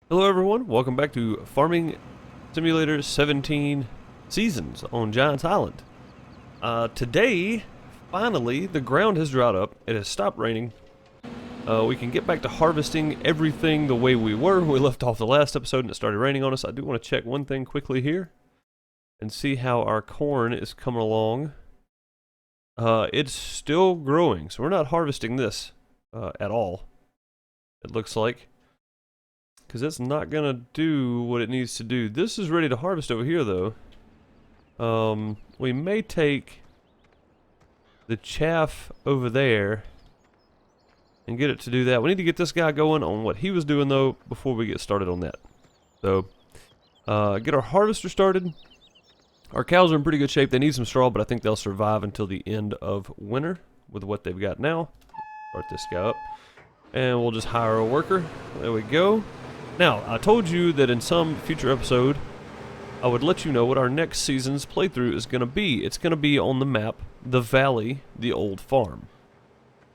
Hello everyone, welcome back to Farming Simulator 17 Seasons on Giants Island. Today, finally, the ground has dried up, it has stopped raining. We can get back to harvesting everything the way we were when we left off the last episode and it started raining on us. I do want to check one thing quickly here and see how our corn is coming along. It's still growing, so we're not harvesting this at all, it looks like. Because it's not going to do what it needs to do. This is ready to harvest over here, though. We may take the chaff over there and get it to do that. We need to get this guy going on what he was doing, though, before we get started on that. So, get our harvester started. Our cows are in pretty good shape. They need some straw, but I think they'll survive until the end of winter with what they've got now. Start this guy up. And we'll just hire a worker. There we go. Now, I told you that in some future episode, I would let you know what our next season's playthrough is going to be. It's going to be on the map, The Valley, the Old Farm.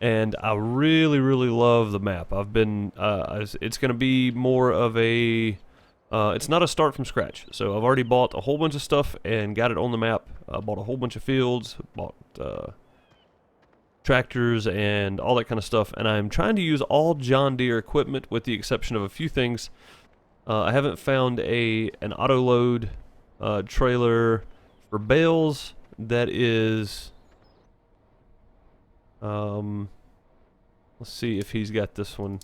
And I really, really love the map. I've been, it's going to be more of a, it's not a start from scratch. So I've already bought a whole bunch of stuff and got it on the map. I bought a whole bunch of fields, bought, tractors and all that kind of stuff, and I'm trying to use all John Deere equipment with the exception of a few things. I haven't found an auto load trailer for bales that is let's see if he's got this one.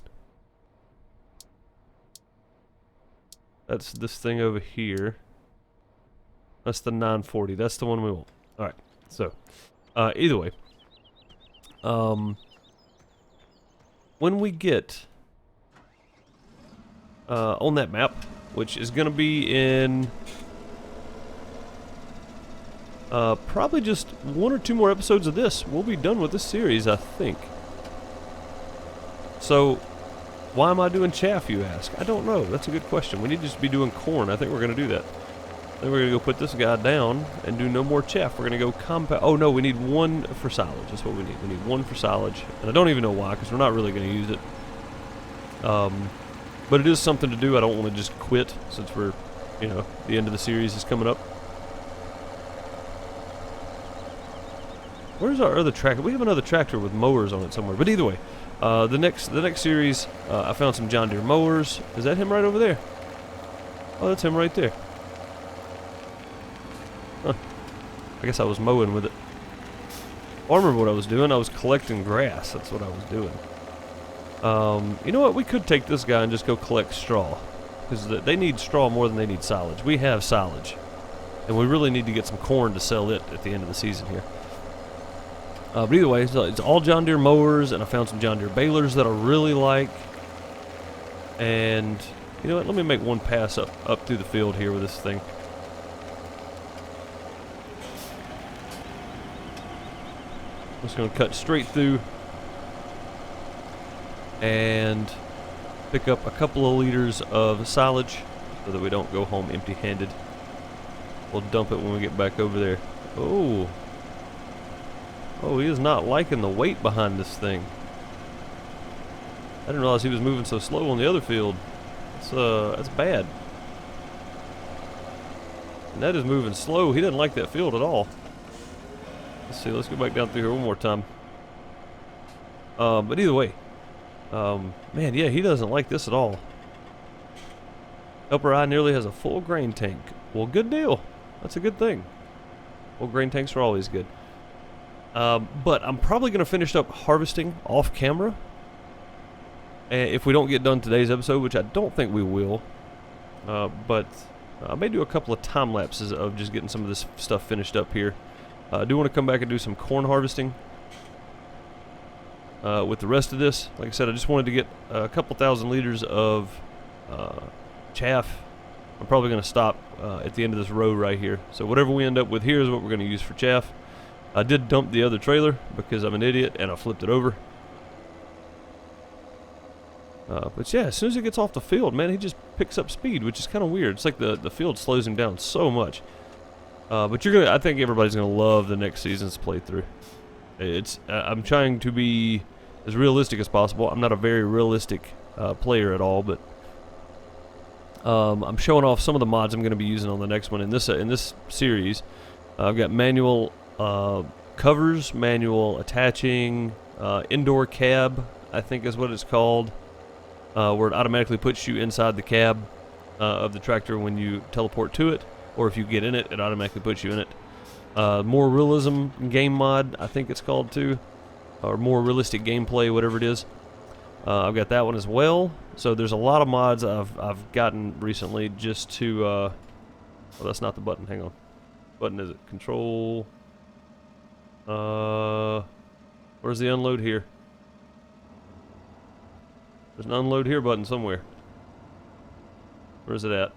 That's this thing over here. That's the 940. That's the one we want. Alright, so either way, when we get on that map, which is going to be in probably just one or two more episodes of this, we'll be done with this series, I think. So, why am I doing chaff, you ask? I don't know. That's a good question. We need to just be doing corn. I think we're going to do that. Then we're going to go put this guy down and do no more chaff. We're going to go compound. Oh, no, we need one for silage. That's what we need. We need one for silage. And I don't even know why, because we're not really going to use it. But it is something to do. I don't want to just quit, since we're, you know, the end of the series is coming up. Where's our other tractor? We have another tractor with mowers on it somewhere. But either way, the next series, I found some John Deere mowers. Is that him right over there? Oh, that's him right there. Huh. I guess I was mowing with it. I remember what I was doing. I was collecting grass. That's what I was doing. You know what? We could take this guy and just go collect straw. Because they need straw more than they need silage. We have silage. And we really need to get some corn to sell it at the end of the season here. But either way, so it's all John Deere mowers. And I found some John Deere balers that I really like. And you know what? Let me make one pass up through the field here with this thing. I'm just going to cut straight through and pick up a couple of liters of silage so that we don't go home empty-handed. We'll dump it when we get back over there. Oh, he is not liking the weight behind this thing. I didn't realize he was moving so slow on the other field. That's bad. And that is moving slow. He doesn't like that field at all. Let's see, let's go back down through here one more time. But either way, man, yeah, he doesn't like this at all. Upper Eye nearly has a full grain tank. Well, good deal. That's a good thing. Full grain tanks are always good. But I'm probably going to finish up harvesting off camera. If we don't get done today's episode, which I don't think we will. But I may do a couple of time lapses of just getting some of this stuff finished up here. I do want to come back and do some corn harvesting with the rest of this. Like I said, I just wanted to get a couple thousand liters of chaff. I'm probably going to stop at the end of this row right here. So whatever we end up with here is what we're going to use for chaff. I did dump the other trailer because I'm an idiot and I flipped it over. But yeah, as soon as he gets off the field, man, he just picks up speed, which is kind of weird. It's like the field slows him down so much. But I think everybody's gonna love the next season's playthrough. I'm trying to be as realistic as possible. I'm not a very realistic player at all, but I'm showing off some of the mods I'm going to be using on the next one in this series. I've got manual covers, manual attaching, indoor cab, I think is what it's called, where it automatically puts you inside the cab of the tractor when you teleport to it, or if you get in it, it automatically puts you in it. More realism game mod, I think it's called too, or more realistic gameplay, whatever it is. I've got that one as well. So there's a lot of mods I've gotten recently just to. Oh, that's not the button. Hang on. Button is it? Control. Where's the unload here? There's an unload here button somewhere. Where's it at?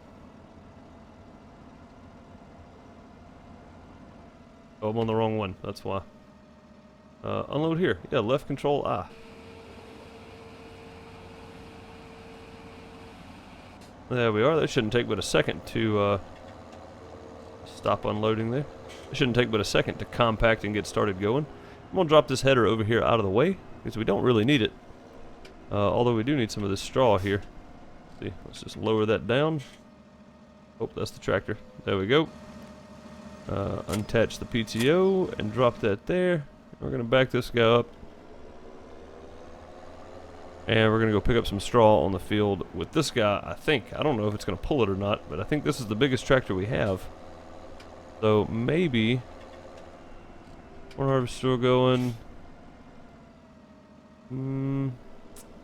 Oh, I'm on the wrong one. That's why. Unload here. Yeah, left control. Ah. There we are. That shouldn't take but a second to stop unloading there. It shouldn't take but a second to compact and get started going. I'm going to drop this header over here out of the way because we don't really need it. Although we do need some of this straw here. See, let's just lower that down. Oh, that's the tractor. There we go. Unattach the PTO and drop that there. We're going to back this guy up. And we're going to go pick up some straw on the field with this guy, I think. I don't know if it's going to pull it or not, but I think this is the biggest tractor we have. So maybe... Corn harvester going.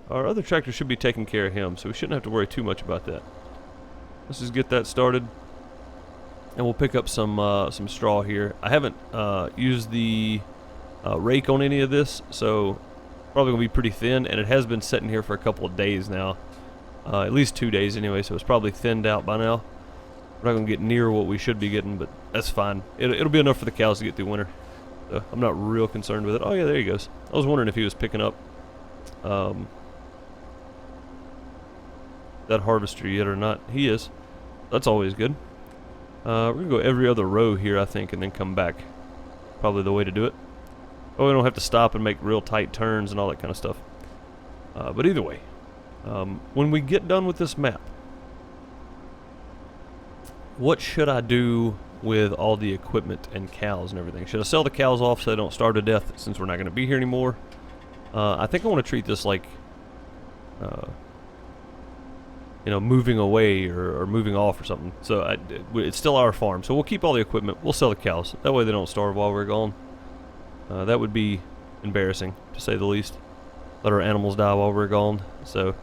Our other tractor should be taking care of him, so we shouldn't have to worry too much about that. Let's just get that started. And we'll pick up some straw here. I haven't used the rake on any of this, so... Probably gonna be pretty thin, and it has been sitting here for a couple of days now, at least 2 days anyway. So it's probably thinned out by now. We're not gonna get near what we should be getting, but that's fine. It'll be enough for the cows to get through winter. So I'm not real concerned with it. Oh yeah, there he goes. I was wondering if he was picking up that harvester yet or not. He is. That's always good. We're gonna go every other row here, I think, and then come back. Probably the way to do it. Oh, we don't have to stop and make real tight turns and all that kind of stuff. But either way, when we get done with this map, what should I do with all the equipment and cows and everything? Should I sell the cows off so they don't starve to death since we're not going to be here anymore? I think I want to treat this like, you know, moving away or moving off or something. So it's still our farm, so we'll keep all the equipment. We'll sell the cows. That way they don't starve while we're gone. That would be embarrassing, to say the least. Let our animals die while we're gone. So,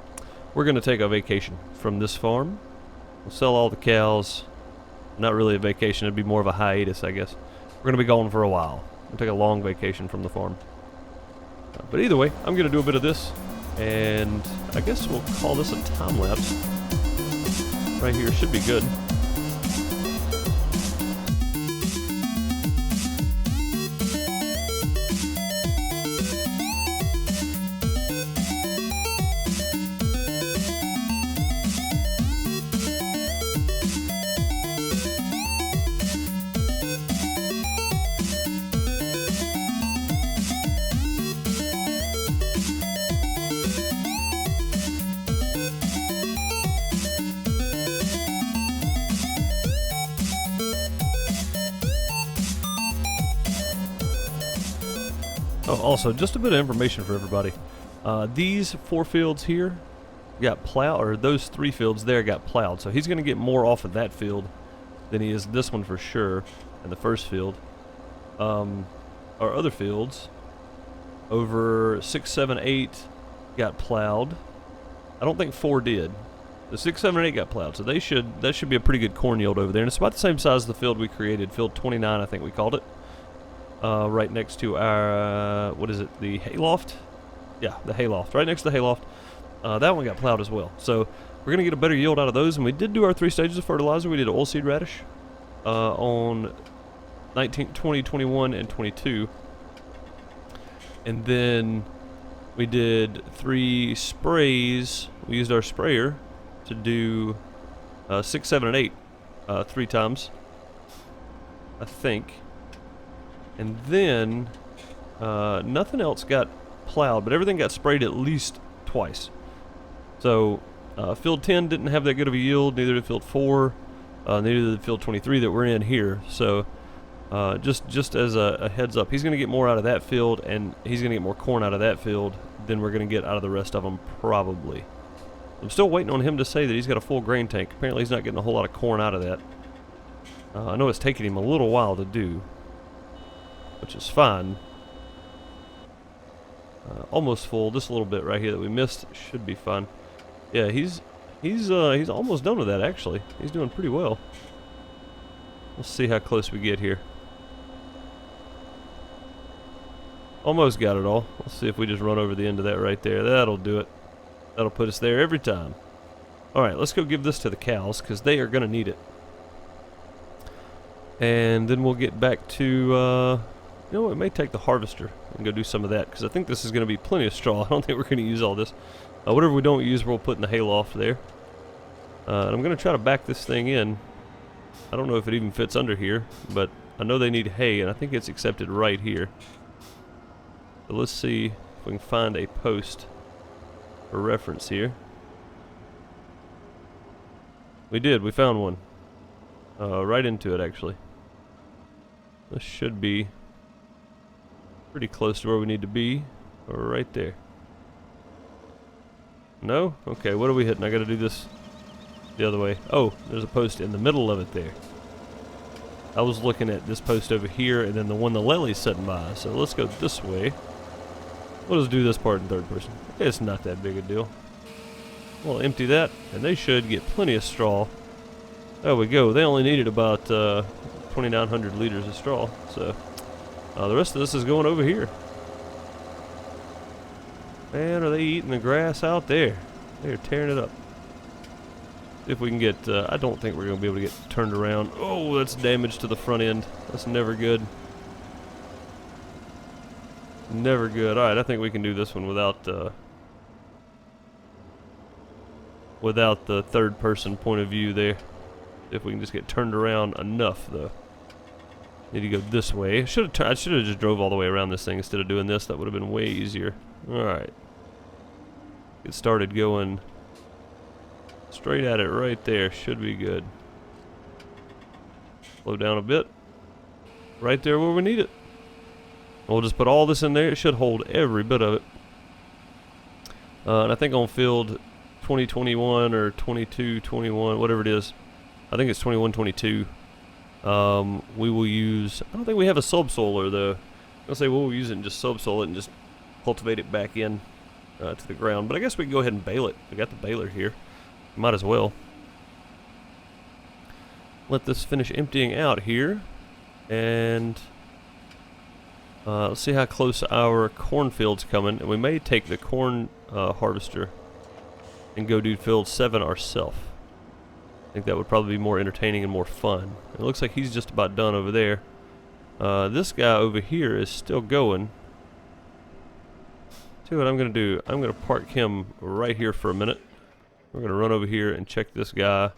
we're going to take a vacation from this farm. We'll sell all the cows. Not really a vacation, it'd be more of a hiatus, I guess. We're going to be gone for a while. We'll take a long vacation from the farm. But either way, I'm going to do a bit of this. And I guess we'll call this a time lapse. Right here should be good. Oh, also, just a bit of information for everybody. These 4 fields here got plowed, or those 3 fields there got plowed. So he's going to get more off of that field than he is this one for sure, and the first field. Our other fields, over 6, 7, 8 got plowed. I don't think 4 did. The 6, 7, and 8 got plowed, so that should be a pretty good corn yield over there. And it's about the same size as the field we created, field 29, I think we called it. Right next to our, what is it, the hayloft? Yeah, the hayloft, right next to the hayloft. That one got plowed as well. So we're going to get a better yield out of those, and we did do our 3 stages of fertilizer. We did oilseed radish on 19, 20, 21, and 22. And then we did 3 sprays. We used our sprayer to do 6, 7, and 8 3 times, I think. And then nothing else got plowed, but everything got sprayed at least twice. So Field 10 didn't have that good of a yield, neither did Field 4, neither did Field 23 that we're in here. So just as a heads up, he's going to get more out of that field, and he's going to get more corn out of that field than we're going to get out of the rest of them, probably. I'm still waiting on him to say that he's got a full grain tank. Apparently he's not getting a whole lot of corn out of that. I know it's taking him a little while to do, which is fine. Almost full. This little bit right here that we missed should be fine. Yeah, he's almost done with that, actually. He's doing pretty well. Let's see how close we get here. Almost got it all. Let's see if we just run over the end of that right there. That'll do it. That'll put us there every time. Alright, let's go give this to the cows, because they are going to need it. And then we'll get back to, you know, it may take the harvester and go do some of that, because I think this is going to be plenty of straw. I don't think we're going to use all this. Whatever we don't use, we'll put in the hayloft there. And I'm going to try to back this thing in. I don't know if it even fits under here, but I know they need hay, and I think it's accepted right here. So let's see if we can find a post for reference here. We did. We found one. Right into it, actually. This should be pretty close to where we need to be. Right there. No? Okay, what are we hitting? I gotta do this the other way. Oh, there's a post in the middle of it there. I was looking at this post over here and then the one the Lely's sitting by. So let's go this way. We'll just do this part in third person. It's not that big a deal. We'll empty that, and they should get plenty of straw. There we go. They only needed about 2,900 liters of straw. So the rest of this is going over here. Man, are they eating the grass out there? They're tearing it up. See if we can get, I don't think we're going to be able to get turned around. Oh, that's damage to the front end. That's never good. Never good. Alright, I think we can do this one without the third person point of view there. If we can just get turned around enough, though. Need to go this way. I should have just drove all the way around this thing instead of doing this. That would have been way easier. Alright. Get started going straight at it right there. Should be good. Slow down a bit. Right there where we need it. We'll just put all this in there. It should hold every bit of it. And I think on field 2021 or 2221, whatever it is, I think it's 2122. We will use, I don't think we have a subsoiler though. I'll say we'll use it and just subsoil it and just cultivate it back in to the ground. But I guess we can go ahead and bale it. We got the baler here. Might as well. Let this finish emptying out here. And let's see how close our cornfield's coming. And we may take the corn harvester and go do field 7 ourselves. I think that would probably be more entertaining and more fun. It looks like he's just about done over there. This guy over here is still going. See what I'm going to do. I'm going to park him right here for a minute. We're going to run over here and check this guy.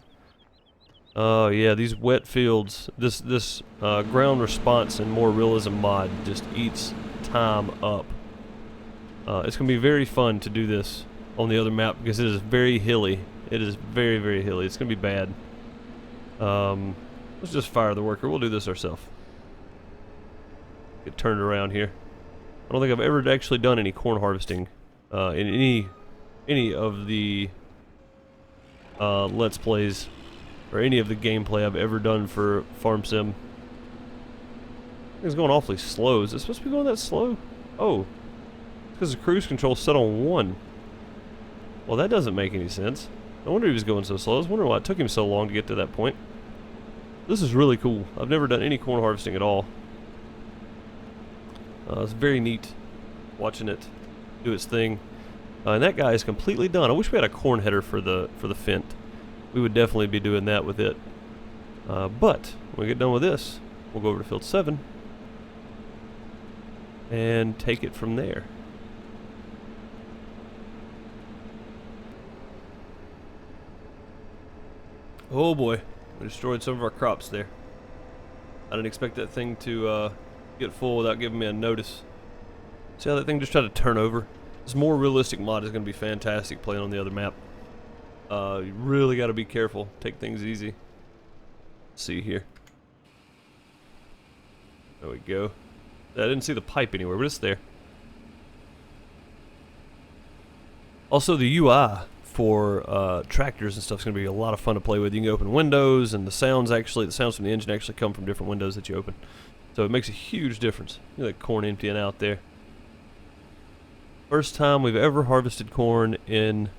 Oh yeah, these wet fields, this ground response and more realism mod just eats time up. It's going to be very fun to do this on the other map because it is very hilly. It is very, very hilly. It's going to be bad. Let's just fire the worker. We'll do this ourselves. Get turned around here. I don't think I've ever actually done any corn harvesting in any of the Let's Plays or any of the gameplay I've ever done for Farm Sim. It's going awfully slow. Is it supposed to be going that slow? Oh, because the cruise control set on 1. Well, that doesn't make any sense. No wonder he was going so slow. I was wondering why it took him so long to get to that point. This is really cool. I've never done any corn harvesting at all. It's very neat watching it do its thing. And that guy is completely done. I wish we had a corn header for the Fendt. We would definitely be doing that with it. But when we get done with this, we'll go over to field 7 and take it from there. Oh boy, we destroyed some of our crops there. I didn't expect that thing to get full without giving me a notice. See how that thing just tried to turn over? This more realistic mod is going to be fantastic playing on the other map. You really got to be careful. Take things easy. Let's see here. There we go. I didn't see the pipe anywhere, but it's there. Also, the UI for tractors and stuff is going to be a lot of fun to play with. You can open windows, and the sounds from the engine actually come from different windows that you open. So it makes a huge difference. Look at that corn emptying out there. First time we've ever harvested corn in,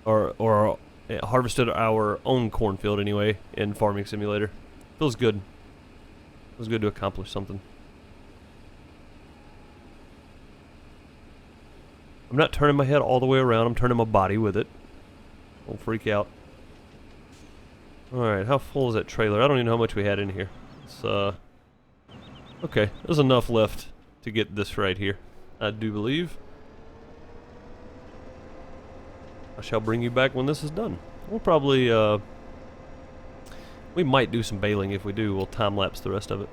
or harvested our own cornfield anyway, in Farming Simulator. Feels good. Feels good to accomplish something. I'm not turning my head all the way around, I'm turning my body with it. Don't freak out. Alright, how full is that trailer? I don't even know how much we had in here. It's, okay, there's enough left to get this right here, I do believe. I shall bring you back when this is done. We'll probably, we might do some baling. If we do, we'll time-lapse the rest of it.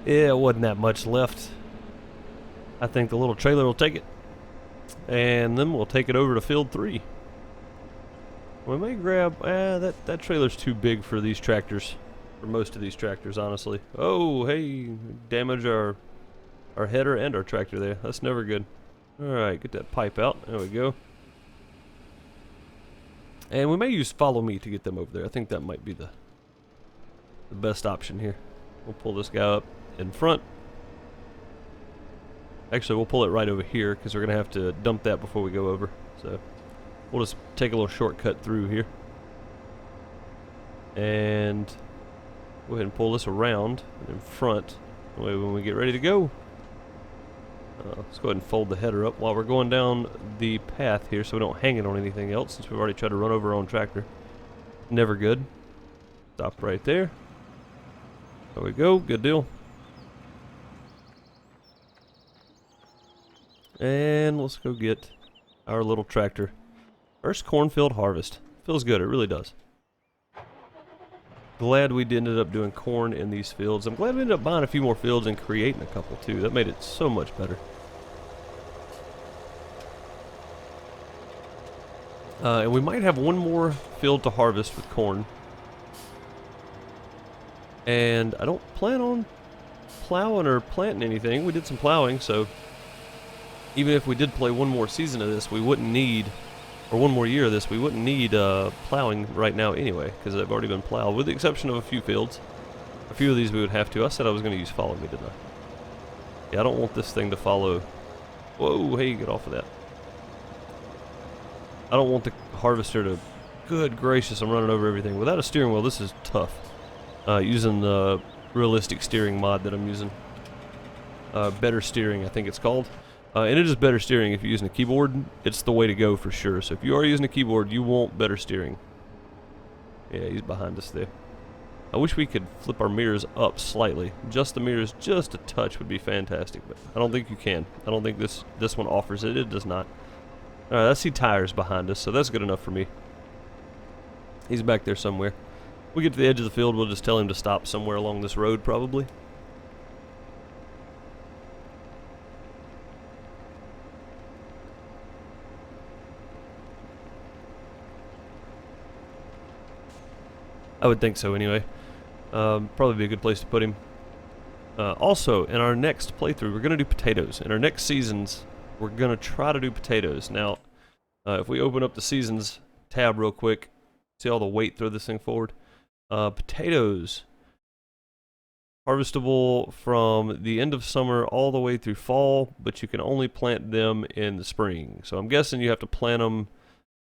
Yeah, it wasn't that much left. I think the little trailer will take it. And then we'll take it over to field 3. We may grab, that trailer's too big for these tractors. For most of these tractors, honestly. Oh, hey, damage our header and our tractor there. That's never good. Alright, get that pipe out. There we go. And we may use follow me to get them over there. I think that might be the best option here. We'll pull this guy up in front. Actually, we'll pull it right over here because we're going to have to dump that before we go over. So we'll just take a little shortcut through here. And go ahead and pull this around and in front. That way when we get ready to go, let's go ahead and fold the header up while we're going down the path here so we don't hang it on anything else, since we've already tried to run over our own tractor. Never good. Stop right there. There we go. Good deal. And let's go get our little tractor. First cornfield harvest. Feels good. It really does. Glad we ended up doing corn in these fields. I'm glad we ended up buying a few more fields and creating a couple too. That made it so much better. And we might have one more field to harvest with corn. And I don't plan on plowing or planting anything. We did some plowing, so even if we did play one more season of this, we wouldn't need, or one more year of this, we wouldn't need plowing right now anyway, because they've already been plowed, with the exception of a few fields. A few of these we would have to. I said I was going to use follow me, didn't I? Yeah, I don't want this thing to follow. Whoa, hey, get off of that. I don't want the harvester to, good gracious, I'm running over everything. Without a steering wheel, this is tough. Using the realistic steering mod that I'm using. Better steering, I think it's called. And it is better steering if you're using a keyboard. It's the way to go for sure. So if you are using a keyboard, you want better steering. Yeah, he's behind us there. I wish we could flip our mirrors up slightly. Just the mirrors, just a touch would be fantastic, but I don't think you can. I don't think this one offers it. It does not. Alright, I see tires behind us, so that's good enough for me. He's back there somewhere. We get to the edge of the field, we'll just tell him to stop somewhere along this road, probably. I would think so anyway. Probably be a good place to put him. Also, in our next playthrough, we're going to do potatoes. In our next seasons, we're going to try to do potatoes. Now, if we open up the seasons tab real quick, see all the weight, throw this thing forward. Potatoes, harvestable from the end of summer all the way through fall, but you can only plant them in the spring. So I'm guessing you have to plant them,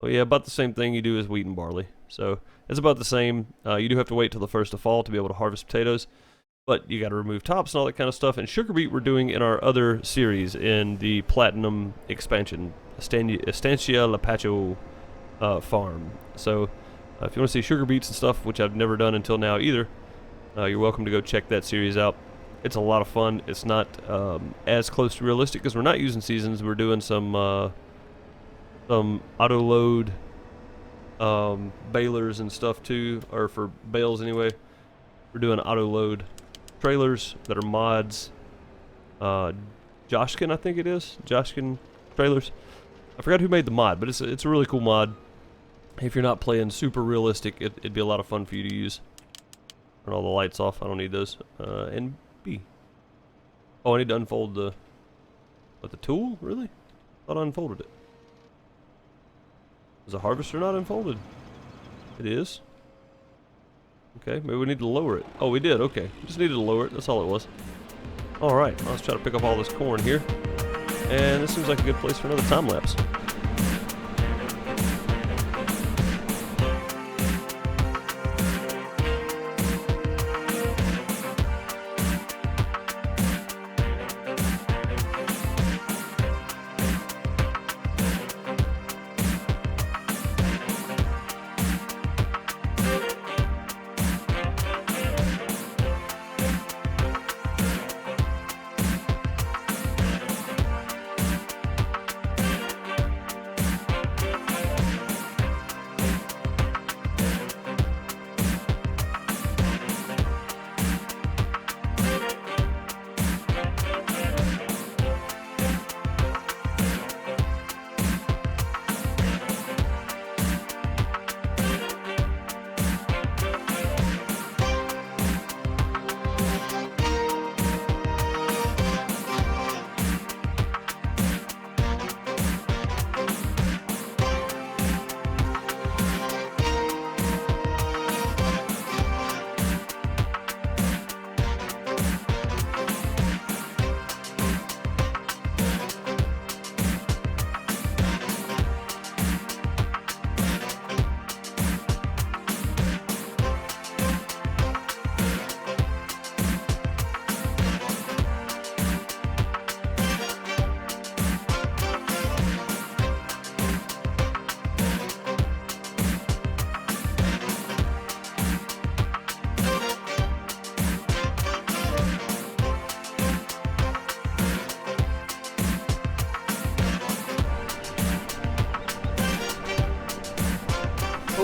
oh yeah, about the same thing you do as wheat and barley. So it's about the same. You do have to wait till the first of fall to be able to harvest potatoes, but you got to remove tops and all that kind of stuff. And sugar beet we're doing in our other series in the Platinum expansion, Estancia La Pacho farm. So if you want to see sugar beets and stuff, which I've never done until now either, you're welcome to go check that series out. It's a lot of fun. It's not as close to realistic because we're not using seasons. We're doing some auto load balers and stuff too, or for bales anyway. We're doing auto load trailers that are mods. Joshkin, I think it is. Joshkin trailers. I forgot who made the mod, but it's a really cool mod. If you're not playing super realistic, it'd be a lot of fun for you to use. Turn all the lights off. I don't need those. And B. Oh, I need to unfold the... What, the tool? Really? Thought I unfolded it. Is the harvester not unfolded? It is. Okay, maybe we need to lower it. Oh, we did. Okay. Just needed to lower it. That's all it was. Alright, let's try to pick up all this corn here. And this seems like a good place for another time lapse.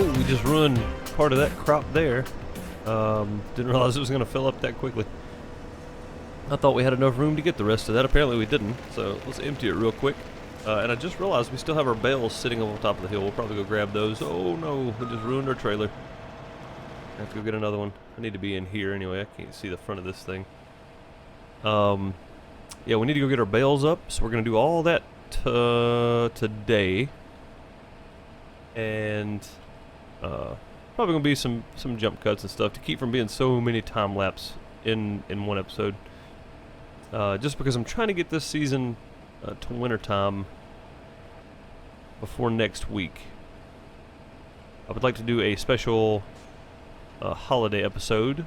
Oh, we just ruined part of that crop there. Didn't realize it was going to fill up that quickly. I thought we had enough room to get the rest of that. Apparently we didn't, so let's empty it real quick. And I just realized we still have our bales sitting on top of the hill. We'll probably go grab those. Oh no, we just ruined our trailer. I have to go get another one. I need to be in here anyway. I can't see the front of this thing. Yeah, we need to go get our bales up, so we're going to do all that today. And probably going to be some jump cuts and stuff to keep from being so many time lapse in one episode. Just because I'm trying to get this season to winter time before next week. I would like to do a special holiday episode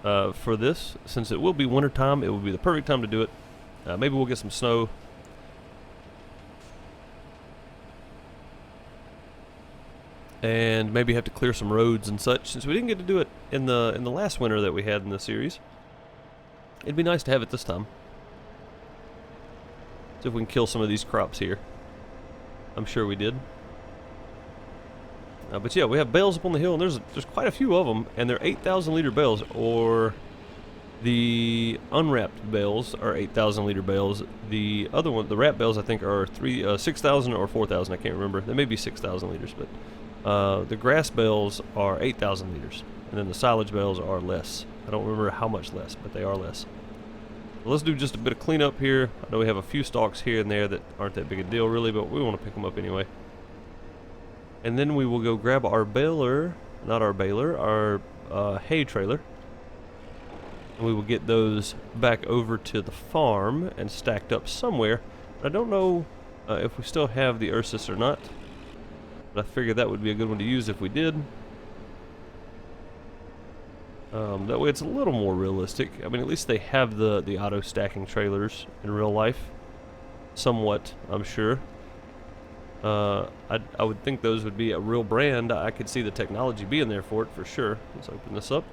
for this. Since it will be winter time, it will be the perfect time to do it. Maybe we'll get some snow. And maybe have to clear some roads and such, since we didn't get to do it in the last winter that we had in the series. It'd be nice to have it this time. See if we can kill some of these crops here. I'm sure we did. But yeah, we have bales up on the hill, and there's quite a few of them, and they're 8,000 liter bales, or the unwrapped bales are 8,000 liter bales. The other one, the wrapped bales, I think are 6,000 or 4,000. I can't remember. They may be 6,000 liters, but the grass bales are 8,000 liters, and then the silage bales are less. I don't remember how much less, but they are less. So let's do just a bit of cleanup here. I know we have a few stalks here and there that aren't that big a deal really, but we want to pick them up anyway. And then we will go grab our baler, not our baler, our hay trailer. And we will get those back over to the farm and stacked up somewhere. I don't know if we still have the Ursus or not, but I figured that would be a good one to use if we did. That way it's a little more realistic. I mean, at least they have the auto stacking trailers in real life. Somewhat, I'm sure. I would think those would be a real brand. I could see the technology being there for it for sure. Let's open this up.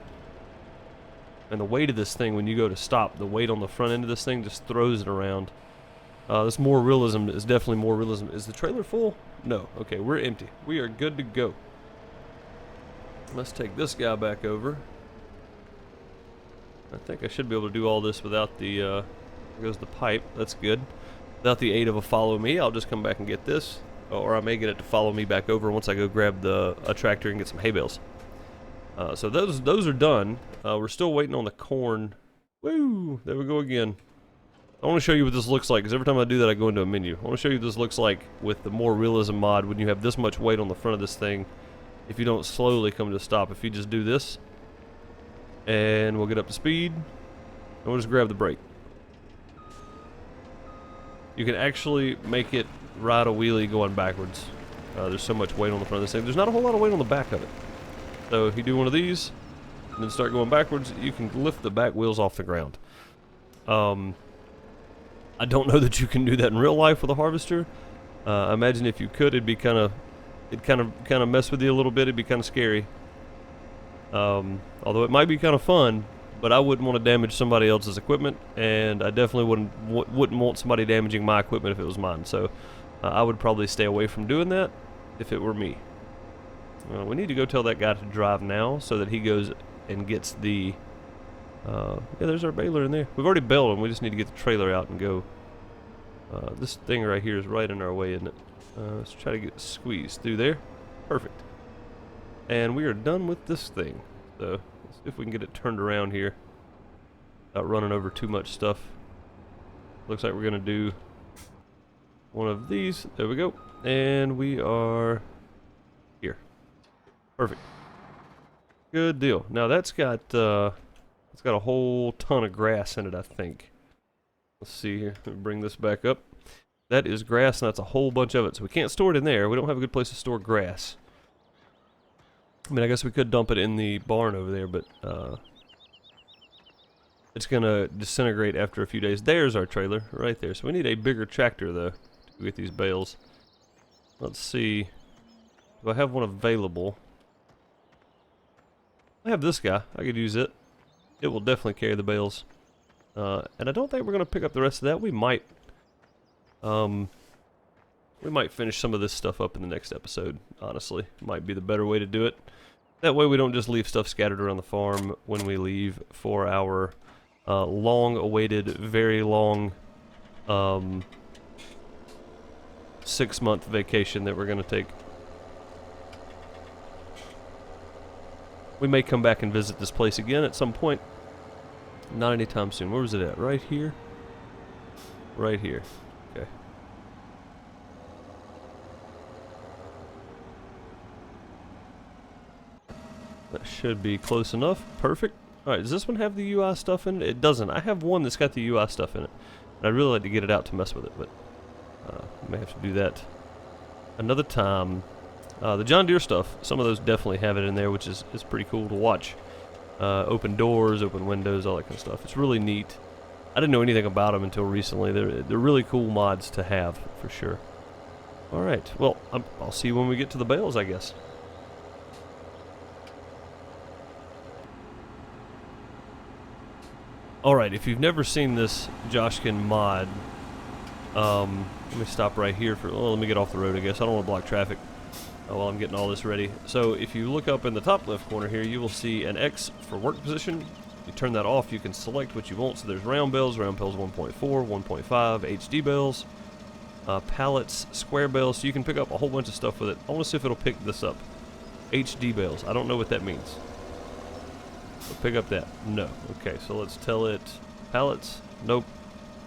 And the weight of this thing, when you go to stop, the weight on the front end of this thing just throws it around. This more realism is definitely more realism. Is the trailer full? No. Okay, we're empty. We are good to go. Let's take this guy back over. I think I should be able to do all this without the, there goes the pipe. That's good. Without the aid of a follow me, I'll just come back and get this, or I may get it to follow me back over once I go grab a tractor and get some hay bales. So those are done. We're still waiting on the corn. Woo! There we go again. I want to show you what this looks like, because every time I do that I go into a menu. I want to show you what this looks like with the more realism mod when you have this much weight on the front of this thing. If you don't slowly come to a stop, if you just do this, and we'll get up to speed, and we'll just grab the brake. You can actually make it ride a wheelie going backwards. There's so much weight on the front of this thing. There's not a whole lot of weight on the back of it. So if you do one of these, and then start going backwards, you can lift the back wheels off the ground. I don't know that you can do that in real life with a harvester. I imagine if you could, it'd kind of mess with you a little bit. It'd be kind of scary. Although it might be kind of fun, but I wouldn't want to damage somebody else's equipment, and I definitely wouldn't want somebody damaging my equipment if it was mine. So I would probably stay away from doing that if it were me. We need to go tell that guy to drive now so that he goes and gets the... yeah, there's our baler in there. We've already baled him. We just need to get the trailer out and go. This thing right here is right in our way, isn't it? Let's try to get squeezed through there. Perfect. And we are done with this thing. So let's see if we can get it turned around here without running over too much stuff. Looks like we're going to do one of these. There we go. And we are here. Perfect. Good deal. Now that's got it's got a whole ton of grass in it, I think. Let's see here. Let me bring this back up. That is grass, and that's a whole bunch of it. So we can't store it in there. We don't have a good place to store grass. I mean, I guess we could dump it in the barn over there, but it's going to disintegrate after a few days. There's our trailer right there. So we need a bigger tractor, though, to get these bales. Let's see. Do I have one available? I have this guy. I could use it. It will definitely carry the bales. And I don't think we're going to pick up the rest of that. We might finish some of this stuff up in the next episode, honestly. Might be the better way to do it. That way we don't just leave stuff scattered around the farm when we leave for our long-awaited, very long 6-month vacation that we're going to take. We may come back and visit this place again at some point. Not anytime soon. Where was it at? Right here? Right here. Okay. That should be close enough. Perfect. Alright, does this one have the UI stuff in it? It doesn't. I have one that's got the UI stuff in it. And I'd really like to get it out to mess with it, but I may have to do that another time. The John Deere stuff, some of those definitely have it in there, which is pretty cool to watch. Open doors, open windows, all that kind of stuff. It's really neat. I didn't know anything about them until recently. They're really cool mods to have, for sure. Alright, well, I'll see you when we get to the bales, I guess. Alright, if you've never seen this Joshkin mod, let me stop right here for, well, let me get off the road, I guess. I don't want to block traffic while I'm getting all this ready. So if you look up in the top left corner here, you will see an X for work position. You turn that off, you can select what you want. So there's round bales 1.4, 1.5, HD bales, pallets, square bales. So you can pick up a whole bunch of stuff with it. I want to see if it'll pick this up. HD bales. I don't know what that means. So pick up that. No. Okay, so let's tell it pallets. Nope.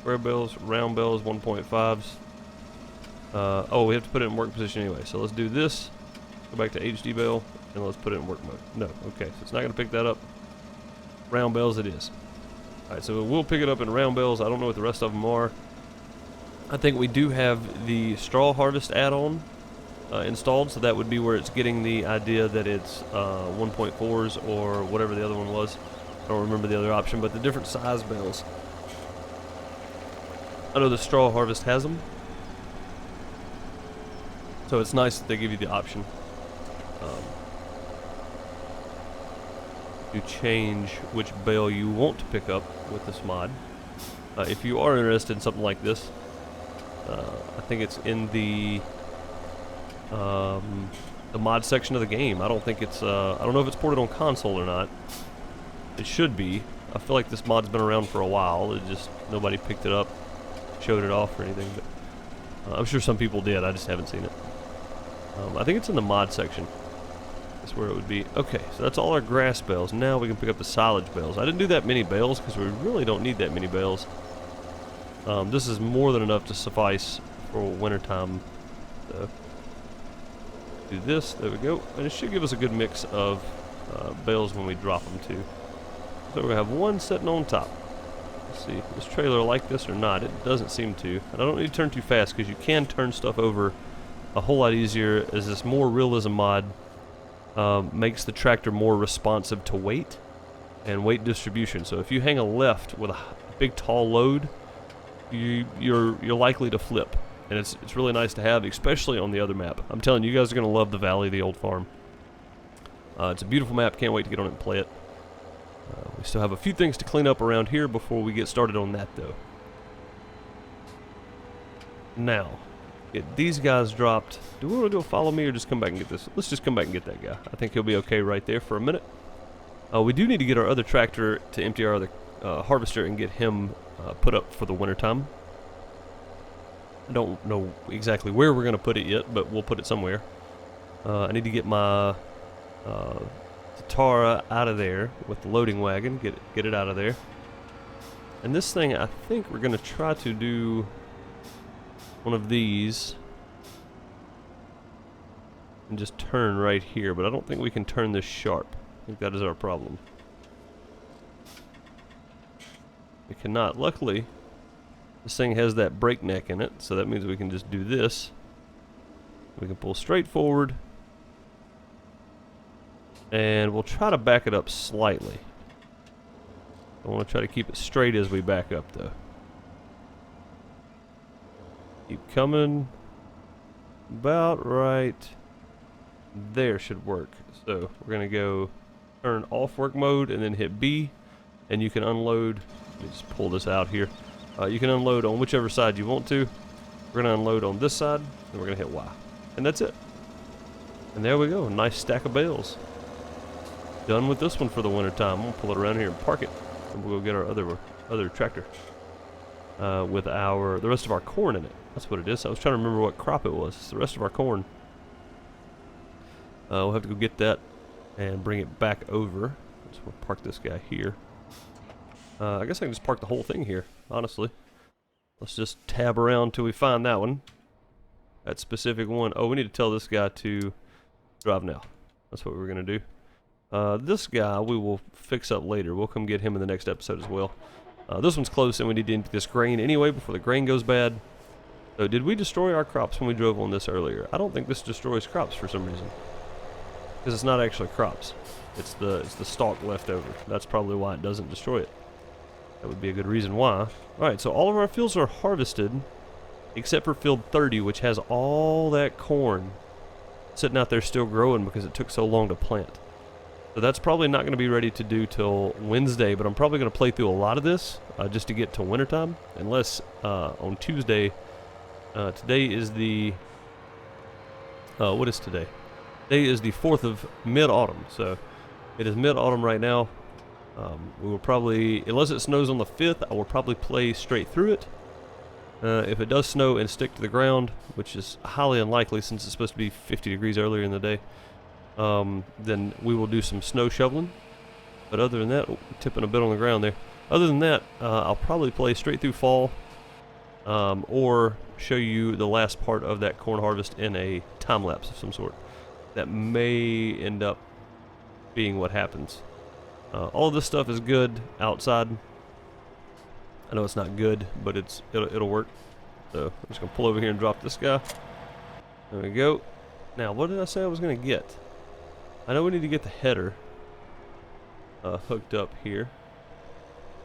Square bales, round bales, 1.5s. Oh, we have to put it in work position anyway. So let's do this. Go back to HD bale, and let's put it in work mode. No, okay, so it's not going to pick that up. Round bales it is. Alright, so we'll pick it up in round bales. I don't know what the rest of them are. I think we do have the straw harvest add-on installed, so that would be where it's getting the idea that it's 1.4s or whatever the other one was. I don't remember the other option, but the different size bales. I know the straw harvest has them. So it's nice that they give you the option to change which bale you want to pick up with this mod. If you are interested in something like this, I think it's in the mod section of the game. I don't think it's I don't know if it's ported on console or not. It should be. I feel like this mod's been around for a while. It just nobody picked it up. showed it off or anything, but I'm sure some people did. I just haven't seen it. I think it's in the mod section. That's where it would be. Okay, so that's all our grass bales. Now we can pick up the silage bales. I didn't do that many bales because we really don't need that many bales. This is more than enough to suffice for wintertime. So, do this. There we go. And it should give us a good mix of bales when we drop them too. So we're going to have one sitting on top. Let's see. This trailer like this or not? It doesn't seem to. And I don't need to turn too fast because you can turn stuff over a whole lot easier as this more realism mod makes the tractor more responsive to weight and weight distribution. So if you hang a left with a big tall load, you're likely to flip. And it's really nice to have, especially on the other map. I'm telling you, you guys are going to love the Valley of the Old Farm. It's a beautiful map. Can't wait to get on it and play it. We still have a few things to clean up around here before we get started on that, though. Now, get these guys dropped. Do we want to do a follow me or just come back and get this? Let's just come back and get that guy. I think he'll be okay right there for a minute. We do need to get our other tractor to empty our other harvester and get him put up for the wintertime. I don't know exactly where we're going to put it yet, but we'll put it somewhere. I need to get my Tatara out of there with the loading wagon. Get it out of there. And this thing, I think we're going to try to do one of these and just turn right here, but I don't think we can turn this sharp. I think that is our problem. We cannot. Luckily, this thing has that breakneck in it, so that means we can just do this. We can pull straight forward, and we'll try to back it up slightly. I want to try to keep it straight as we back up, though. Keep coming. About right there should work. So we're going to go turn off work mode and then hit B, and you can unload. Let me just pull this out here. You can unload on whichever side you want to. We're going to unload on this side, and we're going to hit Y. And that's it. And there we go. Nice stack of bales. Done with this one for the winter time. I'm going to pull it around here and park it. And we'll go get our other tractor. With the rest of our corn in it. That's what it is. I was trying to remember what crop it was. It's the rest of our corn. We'll have to go get that and bring it back over. So we'll park this guy here. I guess I can just park the whole thing here, honestly. Let's just tab around till we find that one. That specific one. Oh, we need to tell this guy to drive now. That's what we're going to do. This guy we will fix up later. We'll come get him in the next episode as well. This one's close, and we need to empty this grain anyway before the grain goes bad. So did we destroy our crops when we drove on this earlier? I don't think this destroys crops for some reason. Because it's not actually crops. It's the stalk left over. That's probably why it doesn't destroy it. That would be a good reason why. Alright, so all of our fields are harvested, except for field 30, which has all that corn sitting out there still growing because it took so long to plant. So that's probably not going to be ready to do till Wednesday, but I'm probably going to play through a lot of this just to get to wintertime, unless on Tuesday, today is the, what is today? Today is the 4th of mid-autumn, so it is mid-autumn right now. We will probably, unless it snows on the 5th, I will probably play straight through it. If it does snow and stick to the ground, which is highly unlikely since it's supposed to be 50 degrees earlier in the day, then we will do some snow shoveling. But other than that, tipping a bit on the ground there. Other than that, I'll probably play straight through fall, or show you the last part of that corn harvest in a time lapse of some sort. That may end up being what happens. All of this stuff is good outside. I know it's not good, but it'll work. So I'm just gonna pull over here and drop this guy. There we go. Now, what did I say I was gonna get? I know we need to get the header hooked up here.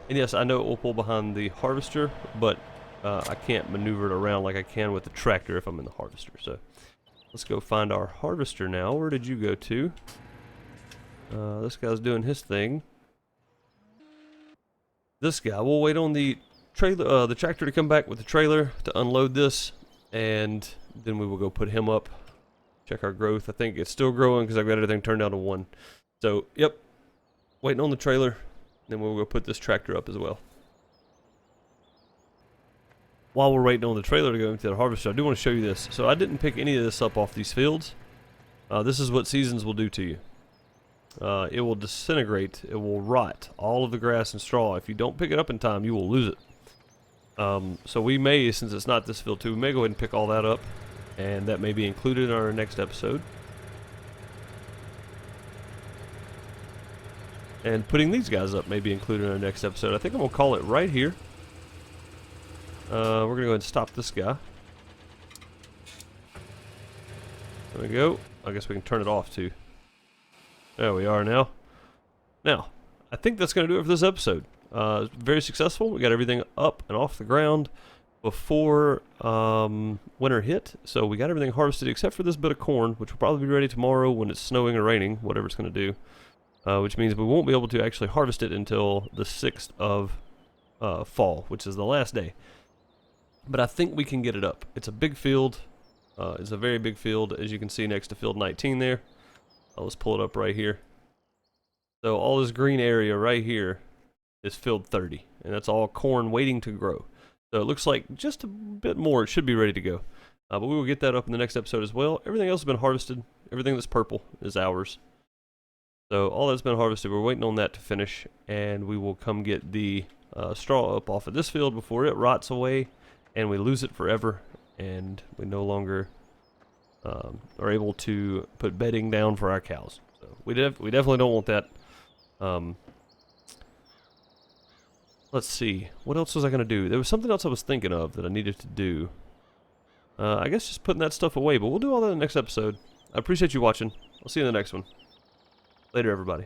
And yes, I know it will pull behind the harvester, but I can't maneuver it around like I can with the tractor if I'm in the harvester. So let's go find our harvester now. Where did you go to? This guy's doing his thing. This guy, we'll wait on the trailer, the tractor to come back with the trailer to unload this, and then we will go put him up. Check our growth. I think it's still growing because I've got everything turned down to 1. So, yep. Waiting on the trailer. Then we'll go put this tractor up as well. while we're waiting on the trailer to go into the harvester, I do want to show you this. So I didn't pick any of this up off these fields. This is what seasons will do to you. It will disintegrate. It will rot all of the grass and straw. If you don't pick it up in time, you will lose it. So we may, since it's not this field too, we may go ahead and pick all that up, and that may be included in our next episode. And putting these guys up may be included in our next episode. I think I'm going to call it right here. We're going to go ahead and stop this guy. There we go. I guess we can turn it off too. There we are now. Now, I think that's going to do it for this episode. Very successful. We got everything up and off the ground before winter hit. So we got everything harvested except for this bit of corn, which will probably be ready tomorrow when it's snowing or raining, whatever it's going to do. Which means we won't be able to actually harvest it until the 6th of fall, which is the last day. But I think we can get it up. It's a big field. It's a very big field, as you can see next to field 19 there. Let's pull it up right here. So all this green area right here is field 30, and that's all corn waiting to grow. So it looks like just a bit more. It should be ready to go. But we will get that up in the next episode as well. Everything else has been harvested. Everything that's purple is ours. So all that's been harvested, we're waiting on that to finish, and we will come get the straw up off of this field before it rots away, and we lose it forever, and we no longer are able to put bedding down for our cows. So we definitely don't want that. Let's see, what else was I going to do? There was something else I was thinking of that I needed to do. I guess just putting that stuff away, but we'll do all that in the next episode. I appreciate you watching. I'll see you in the next one. Later, everybody.